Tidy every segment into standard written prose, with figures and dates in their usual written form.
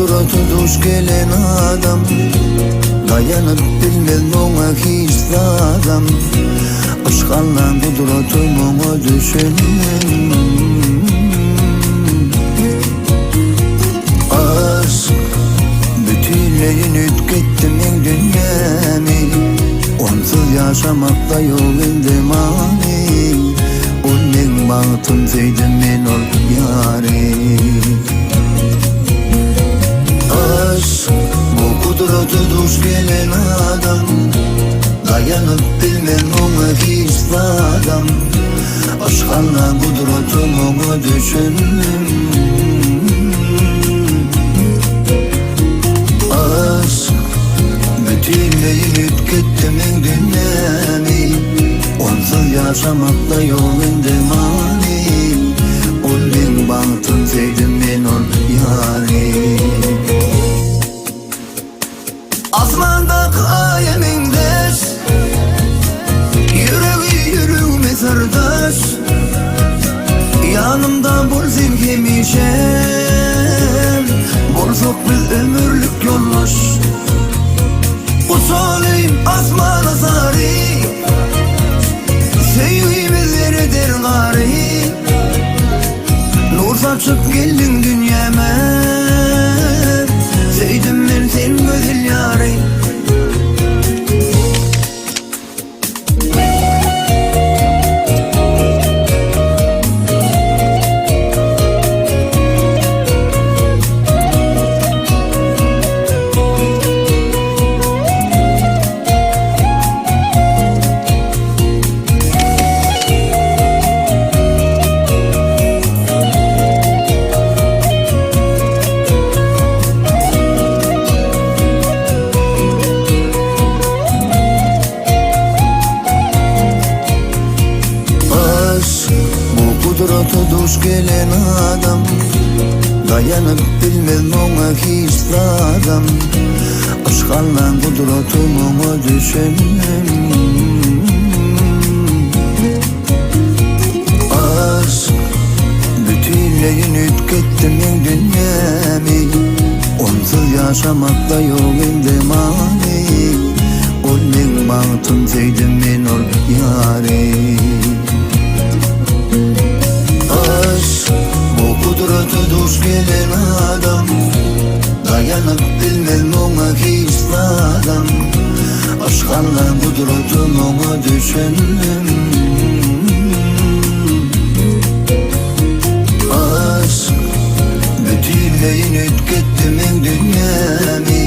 kudreti duş gelen adam, dayanıp bilmez ona hiç adam. Aşkanla kudreti ona düşünün. Aşk bütünleyin ütketti men dünyami. Onsuz yaşamakta yok indemani. Onun bahtım zeydim men ol yari. Aşk bu kudreti duş gelen adam, dayanıp bilmem ona hiç adam. Aşkanla kudretim ona düşündüm. Aşk bütünleyin ütketti men dünyami. Onsuz yaşamakta yok indemani. Onun bahtım zeydim men ol yari. Asmandaki ayemin deş, yüreğime sırdaş. Yanımda bulsun hemişem, bulsak biz ömürlük yoldaş. Uçalayım asmana sarı, sevgimiz yeridir gari. Nur saçıp geldin dünyama, sevdim ben sen güzel yari. Kudreti duş gelen adam, dayanıp bilmez ona hiç adam. Aşkanla kudretim ona düşündüm. Aşk bütünleyin ütketti men dünyami. Onsuz yaşamakta yok indemani. Onun bahtım zeydim men ol yari. Kudreti duş gelen adam, dayanıp bilmez ona hiç adam. Aşkanla kudretim ona düşündüm. Aşk bütünleyin ütketti men dünyami.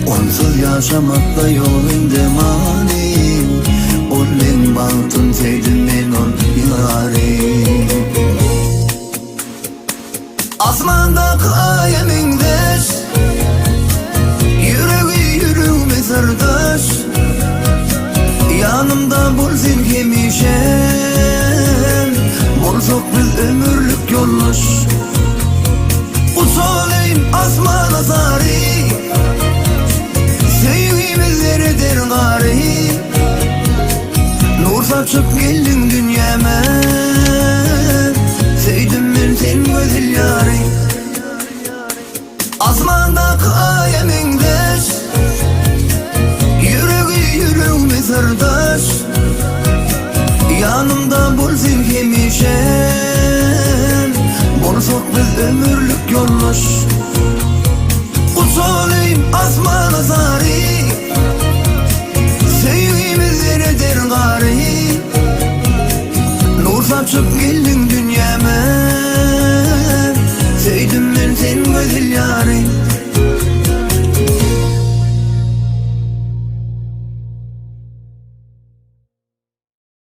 Onsuz yaşamakta yok indemani. Onun bahtım zeydim men ol yari. Asmandaki ayemin deş, yüreğime sırdaş. Yanımda bulsun hemişem, bulsak biz ömürlük yoldaş. Uçalayım asmana sarı, sevgimiz yeridir gari. Nur saçıp geldin dünyama, sevdim ben sen güzel yari. Asmandaki ayemin deş, yüreğime sırdaş. Yanımda bulsun hemişem, bulsak biz ömürlük yoldaş. Uçalayım asmana sarı, sevgimiz yeridir gari. Nur saçıp geldin dünyama, sevdim ben sen güzel yari. Asmandaki ayemin deş, yüreğime sırdaş. Yanımda bulsun hemişem, bulsak biz ömürlük yoldaş. Uçalayım asmana sarı, sevgimiz yeridir gari. Nur saçıp geldin dünyama,